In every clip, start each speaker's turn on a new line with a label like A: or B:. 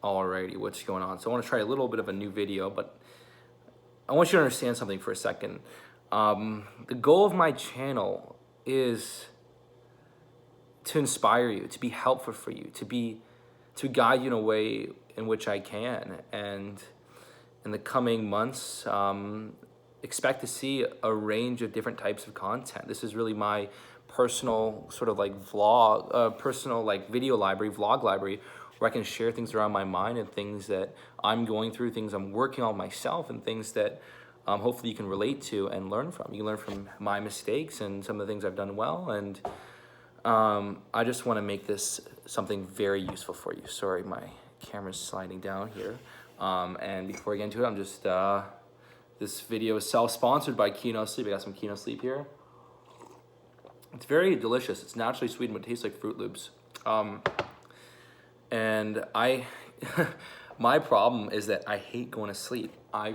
A: Alrighty, what's going on? So I want to try a little bit of a new video, but I want you to understand something for a second. The goal of my channel is to inspire you, to be helpful for you, to guide you in a way in which I can. And in the coming months, expect to see a range of different types of content. This is really my personal sort of like vlog, personal like video library, vlog library, where I can share things around my mind and things that I'm going through, things I'm working on myself, and things that hopefully you can relate to and learn from. You can learn from my mistakes and some of the things I've done well, and I just want to make this something very useful for you. Sorry, my camera's sliding down here. And before I get into it, I'm just, this video is self-sponsored by Kino Sleep. I got some Kino Sleep here. It's very delicious. It's naturally sweetened, but it tastes like Fruit Loops. And my problem is that I hate going to sleep. I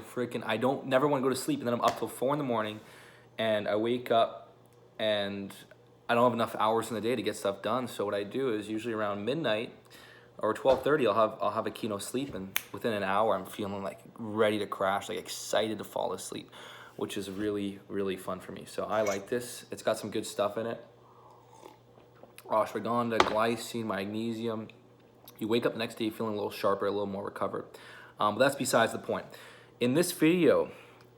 A: don't never want to go to sleep, and then I'm up till 4 in the morning, and I wake up, and I don't have enough hours in the day to get stuff done. So what I do is usually around midnight or 12:30, I'll have a Kino Sleep, and within an hour, I'm feeling like ready to crash, like excited to fall asleep, which is really, really fun for me. So I like this. It's got some good stuff in it. Ashwagandha, glycine, magnesium. You wake up the next day feeling a little sharper, a little more recovered. But that's besides the point. In this video,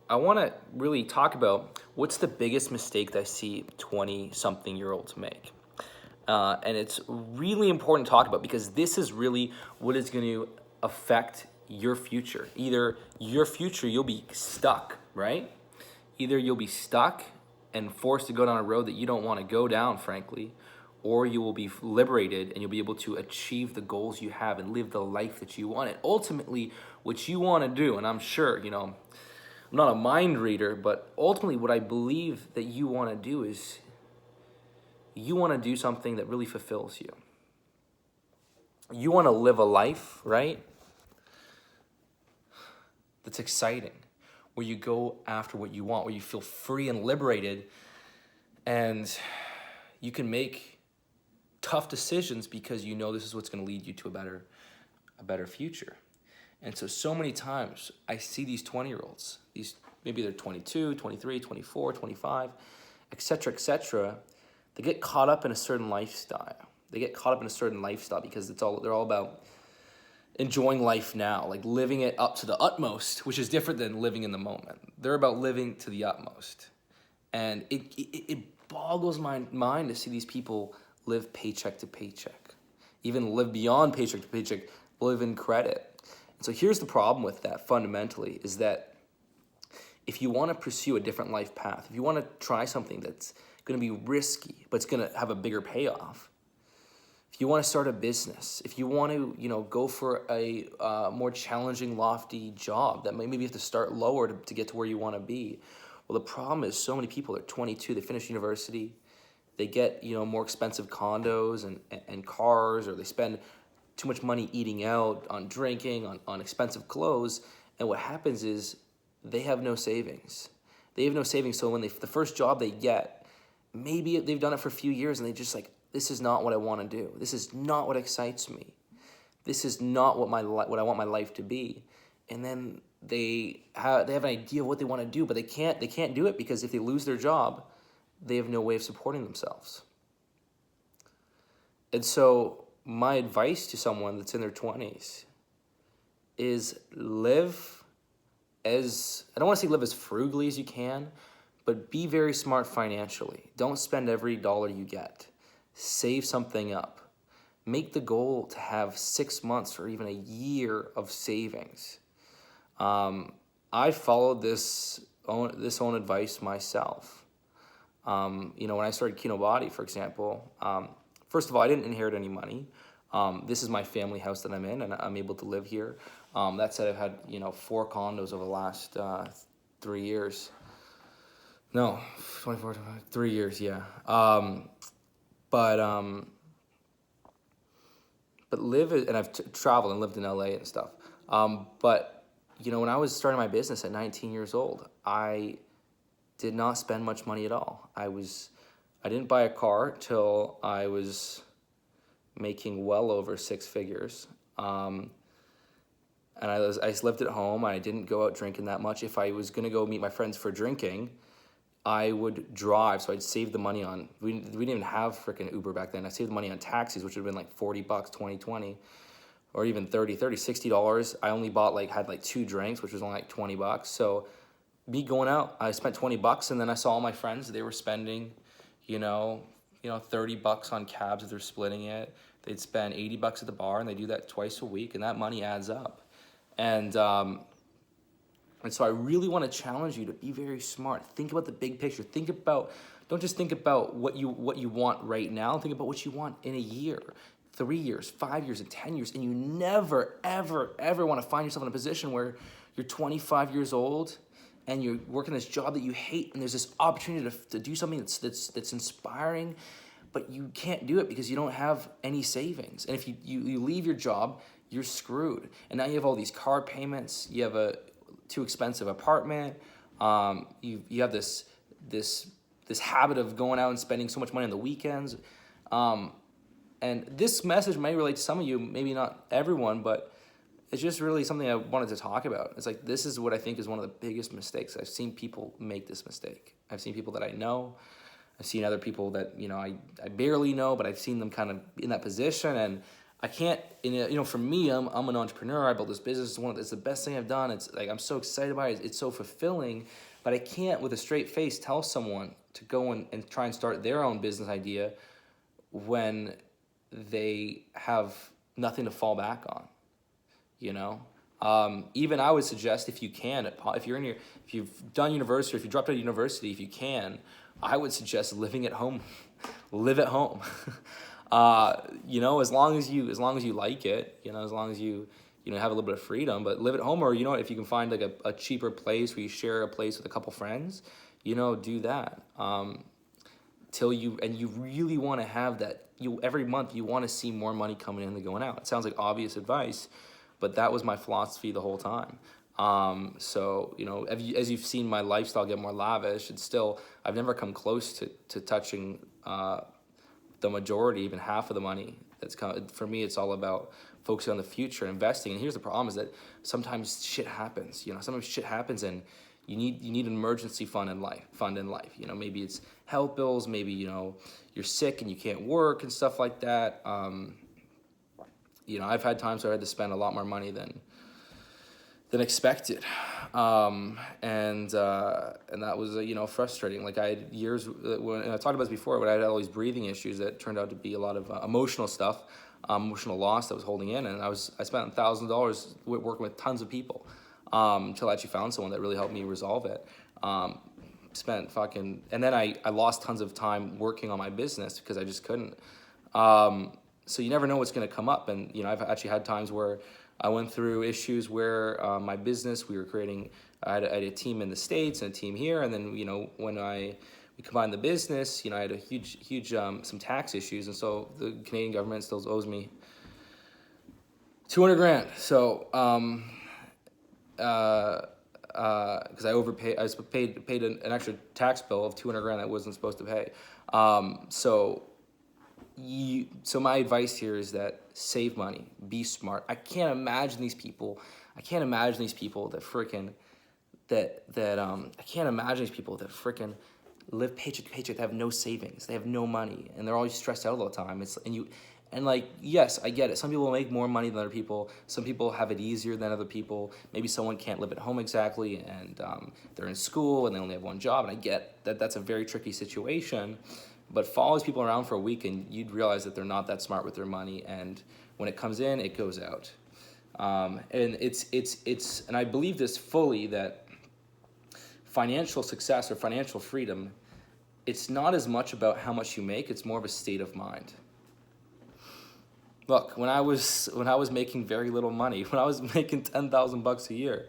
A: I want to really talk about what's the biggest mistake that I see 20-something-year-olds make. And it's really important to talk about, because this is really what is going to affect your future. Either your future, you'll be stuck, right? Either you'll be stuck and forced to go down a road that you don't want to go down, frankly, or you will be liberated and you'll be able to achieve the goals you have and live the life that you want. And ultimately, what you want to do, and I'm sure, I'm not a mind reader, but ultimately what I believe that you want to do is you want to do something that really fulfills you. You want to live a life, right, that's exciting, where you go after what you want, where you feel free and liberated, and you can make tough decisions because you know this is what's going to lead you to a better future. And so many times I see these 20-year-olds, maybe they're 22, 23, 24, 25, etc., they get caught up in a certain lifestyle. They get caught up in a certain lifestyle because they're all about enjoying life now, like living it up to the utmost, which is different than living in the moment. They're about living to the utmost. And it boggles my mind to see these people live paycheck to paycheck, even live beyond paycheck to paycheck, live in credit. And so here's the problem with that fundamentally, is that if you want to pursue a different life path, if you want to try something that's going to be risky, but it's going to have a bigger payoff, if you want to start a business, if you want to, go for a more challenging, lofty job that maybe you have to start lower to get to where you want to be. Well, the problem is so many people are 22, they finish university, they get, more expensive condos and cars, or they spend too much money eating out, on drinking, on expensive clothes. And what happens is they have no savings. They have no savings. So when the first job they get, maybe they've done it for a few years and they just like, this is not what I want to do. This is not what excites me. This is not what I want my life to be. And then they have an idea of what they want to do, but they can't do it, because if they lose their job, they have no way of supporting themselves. And so my advice to someone that's in their 20s is live as, I don't want to say live as frugally as you can, but be very smart financially. Don't spend every dollar you get. Save something up. Make the goal to have 6 months or even a year of savings. I followed this own advice myself. When I started Kinobody, for example, first of all, I didn't inherit any money. This is my family house that I'm in, and I'm able to live here. That said, I've had, 4 condos over the last 3 years. No, 24, 3 years, yeah. But live, and I've traveled and lived in LA and stuff. But when I was starting my business at 19 years old, I did not spend much money at all. I didn't buy a car till I was making well over 6 figures. and I lived at home. I didn't go out drinking that much. If I was gonna go meet my friends for drinking, I would drive. So I'd save the money on, we didn't even have freaking Uber back then. I saved the money on taxis, which would have been like $40, 20, or even $60. I only had like 2 drinks, which was only like $20. So me going out, I spent $20, and then I saw all my friends, they were spending, $30 on cabs if they're splitting it. They'd spend $80 at the bar, and they do that twice a week, and that money adds up. And so I really want to challenge you to be very smart. Think about the big picture. Don't just think about what you want right now. Think about what you want in a year, 3 years, 5 years, and 10 years. And you never, ever, ever want to find yourself in a position where you're 25 years old and you're working this job that you hate, and there's this opportunity to do something that's inspiring, but you can't do it because you don't have any savings. And if you leave your job, you're screwed. And now you have all these car payments. You have a too expensive apartment. You have this habit of going out and spending so much money on the weekends. And this message may relate to some of you, maybe not everyone, but it's just really something I wanted to talk about. It's like, this is what I think is one of the biggest mistakes. I've seen people make this mistake. I've seen people that I know. I've seen other people that, I barely know, but I've seen them kind of in that position. And I can't, for me, I'm an entrepreneur. I built this business. It's the best thing I've done. It's like, I'm so excited about it. It's so fulfilling, but I can't with a straight face tell someone to go and try and start their own business idea when they have nothing to fall back on. Even I would suggest, if you can, if you've done university, or if you dropped out of university, if you can, I would suggest living at home. Live at home. As long as you like it, as long as you have a little bit of freedom, but live at home. Or if you can find like a cheaper place where you share a place with a couple friends, do that. You really want to have that. Every month you want to see more money coming in than going out. It sounds like obvious advice, but that was my philosophy the whole time. So as you've seen my lifestyle get more lavish, I've never come close to touching the majority, even half of the money. For me, it's all about focusing on the future and investing. And here's the problem: is that sometimes shit happens. Sometimes shit happens, and you need an emergency fund in life. Maybe it's health bills. Maybe you're sick and you can't work and stuff like that. I've had times where I had to spend a lot more money than expected, and that was frustrating. Like, I had years when, and I talked about this before, but I had all these breathing issues that turned out to be a lot of emotional stuff, emotional loss that was holding in, and I spent $1,000 working with tons of people until I actually found someone that really helped me resolve it. And then I lost tons of time working on my business because I just couldn't. So you never know what's going to come up, and I've actually had times where I went through issues where my business, I had a team in the States and a team here, and then when we combined the business, I had a huge some tax issues, and so the Canadian government still owes me $200,000. So because I overpaid, I paid an extra tax bill of $200,000 that I wasn't supposed to pay. So my advice here is that save money, be smart. I can't imagine these people that live paycheck to paycheck. They have no savings, they have no money, and they're always stressed out all the time. Yes, I get it. Some people make more money than other people. Some people have it easier than other people. Maybe someone can't live at home exactly, and they're in school and they only have one job. And I get that that's a very tricky situation. But follow these people around for a week, and you'd realize that they're not that smart with their money. And when it comes in, it goes out. And and I believe this fully, that financial success or financial freedom, it's not as much about how much you make. It's more of a state of mind. Look, when I was making very little money, when I was making $10,000 a year,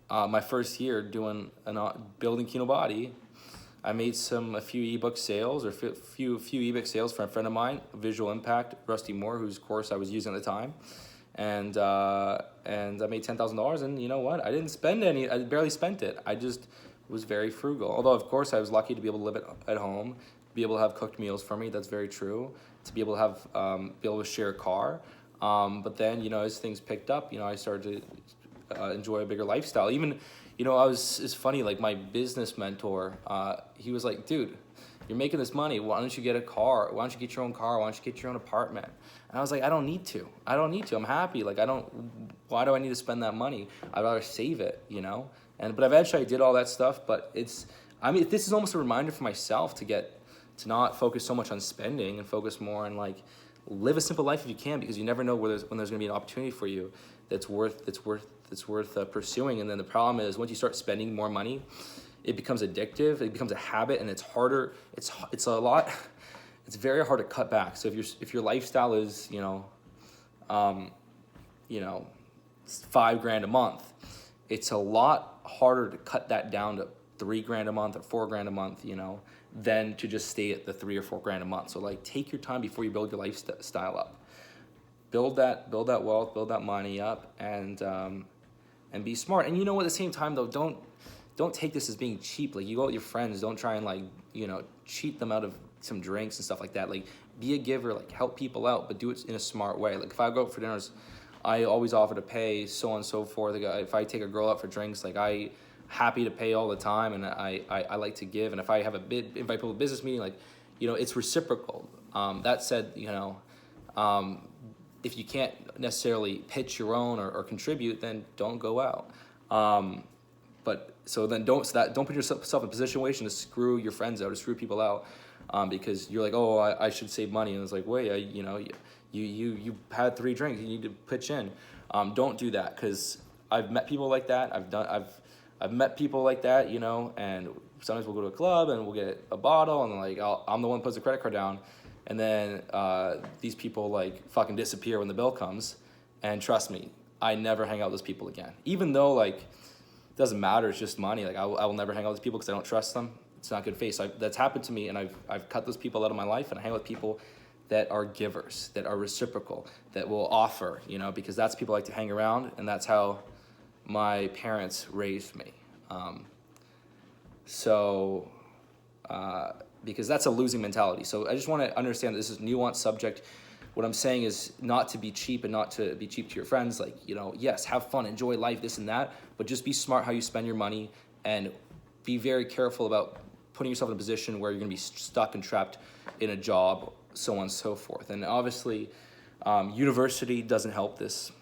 A: my first year building Kinobody, I made a few ebook sales, or few ebook sales for a friend of mine, Visual Impact, Rusty Moore, whose course I was using at the time, and I made $10,000. And you know what? I didn't spend any. I barely spent it. I just was very frugal. Although of course I was lucky to be able to live at home, be able to have cooked meals for me. That's very true. To be able to have be able to share a car. But then, as things picked up, I started to enjoy a bigger lifestyle. Even, it's funny, like my business mentor, he was like, dude, you're making this money. Why don't you get a car? Why don't you get your own car? Why don't you get your own apartment? And I was like, I don't need to. I'm happy. Like, why do I need to spend that money? I'd rather save it, but eventually I did all that stuff, but this is almost a reminder for myself to not focus so much on spending and focus more on like, live a simple life if you can, because you never know when there's going to be an opportunity for you that's worth pursuing. And then the problem is, once you start spending more money, it becomes addictive. It becomes a habit, and it's harder. It's very hard to cut back. So if your lifestyle is $5,000 a month, it's a lot harder to cut that down to $3,000 a month or $4,000 a month, than to just stay at the $3,000 or $4,000 a month. So like, take your time before you build your lifestyle up. Build that wealth, build that money up, and be smart. And at the same time though, don't take this as being cheap. Like, you go with your friends, don't try and like, cheat them out of some drinks and stuff like that. Like, be a giver, like help people out, but do it in a smart way. Like, if I go out for dinners, I always offer to pay, so on and so forth. Like, if I take a girl out for drinks, like, I happy to pay all the time, and I like to give. And if I have invite people to a business meeting, like, it's reciprocal. That said, if you can't necessarily pitch your own or contribute, then don't go out. But don't put yourself in a situation to screw your friends out or screw people out, because you're like, oh, I should save money, and it's like, wait, you had 3 drinks, you need to pitch in. Don't do that, because I've met people like that. I've met people like that, and sometimes we'll go to a club and we'll get a bottle, and like I'm the one who puts the credit card down, and then these people like fucking disappear when the bill comes. And trust me, I never hang out with those people again. Even though like it doesn't matter, it's just money. Like I will never hang out with these people because I don't trust them. It's not good faith. So that's happened to me, and I've cut those people out of my life, and I hang out with people that are givers, that are reciprocal, that will offer, because that's people I like to hang around, and that's how my parents raised me. Because that's a losing mentality. So I just want to understand that this is a nuanced subject. What I'm saying is not to be cheap, and not to be cheap to your friends. Like, yes, have fun, enjoy life, this and that, but just be smart how you spend your money, and be very careful about putting yourself in a position where you're going to be stuck and trapped in a job, so on and so forth. And obviously, university doesn't help this,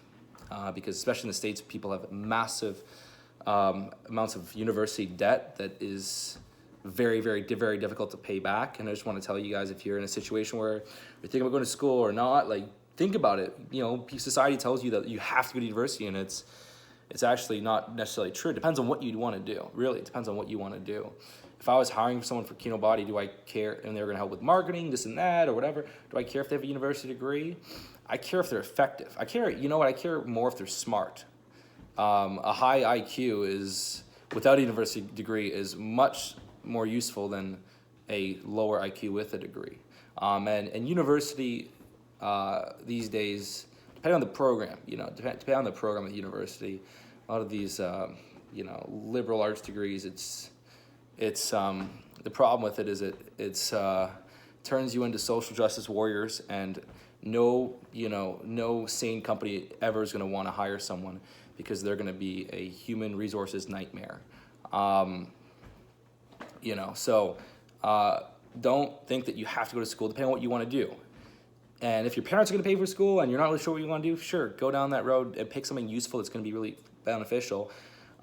A: because especially in the States, people have massive amounts of university debt that is very, very, very difficult to pay back. And I just want to tell you guys, if you're in a situation where you're thinking about going to school or not, like, think about it. Society tells you that you have to go to university, and it's actually not necessarily true. It depends on what you want to do. Really, it depends on what you want to do. If I was hiring someone for Kinobody, do I care? And they were going to help with marketing, this and that, or whatever. Do I care if they have a university degree? I care if they're effective. I care more if they're smart. A high IQ is, without a university degree, is much more useful than a lower IQ with a degree. And university these days, depending on the program, depending on the program at university, a lot of these, liberal arts degrees, it's the problem with it is it's turns you into social justice warriors, and no sane company ever is going to want to hire someone, because they're going to be a human resources nightmare. So don't think that you have to go to school, depending on what you want to do. And if your parents are going to pay for school and you're not really sure what you want to do, sure, go down that road and pick something useful that's going to be really beneficial.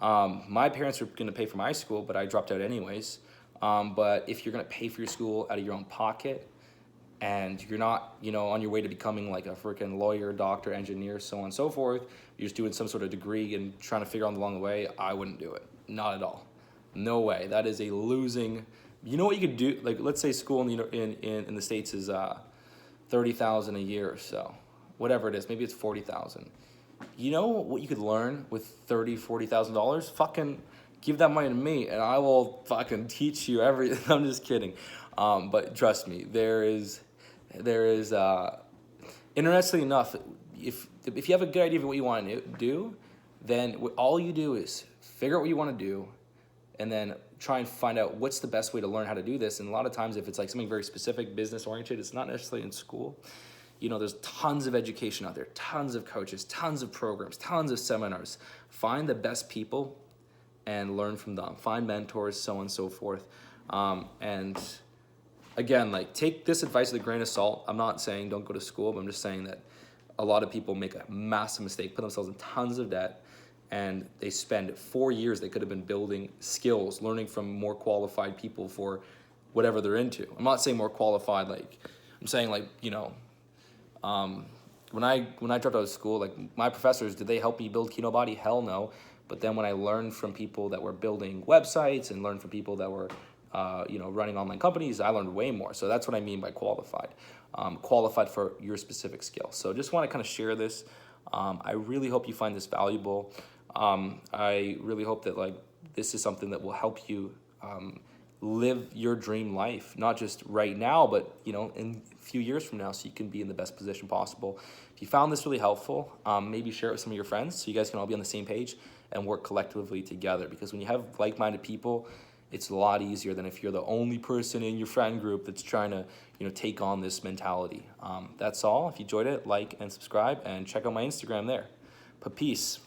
A: My parents were going to pay for my school, but I dropped out anyways. But if you're going to pay for your school out of your own pocket, and you're not, on your way to becoming like a freaking lawyer, doctor, engineer, so on and so forth, you're just doing some sort of degree and trying to figure out along the way, I wouldn't do it. Not at all. No way. That is a losing. You know what you could do? Like, let's say school in the States is $30,000 a year or so, whatever it is. Maybe it's $40,000. You know what you could learn with $40,000? Fucking give that money to me, and I will fucking teach you everything. I'm just kidding. But trust me, there is. Interestingly enough, if you have a good idea of what you want to do, then all you do is figure out what you want to do, and then try and find out what's the best way to learn how to do this. And a lot of times, if it's like something very specific, business oriented, it's not necessarily in school. You know, there's tons of education out there, tons of coaches, tons of programs, tons of seminars. Find the best people and learn from them. Find mentors, so on and so forth. And again, like, take this advice with a grain of salt. I'm not saying don't go to school, but I'm just saying that a lot of people make a massive mistake, put themselves in tons of debt, and they spend 4 years they could have been building skills, learning from more qualified people for whatever they're into. I'm not saying more qualified, like, I'm saying, like, you know, when I dropped out of school, like, my professors, did they help me build Kinobody? Hell no. But then when I learned from people that were building websites and learned from people that were you know, running online companies, I learned way more. So that's what I mean by qualified. Qualified for your specific skill. So just want to kind of share this. I really hope you find this valuable. I really hope that, like, this is something that will help you live your dream life, not just right now, but, you know, in a few years from now, so you can be in the best position possible. If you found this really helpful, maybe share it with some of your friends so you guys can all be on the same page and work collectively together. Because when you have like-minded people, it's a lot easier than if you're the only person in your friend group that's trying to, you know, take on this mentality. That's all. If you enjoyed it, like and subscribe, and check out my Instagram there. Peace.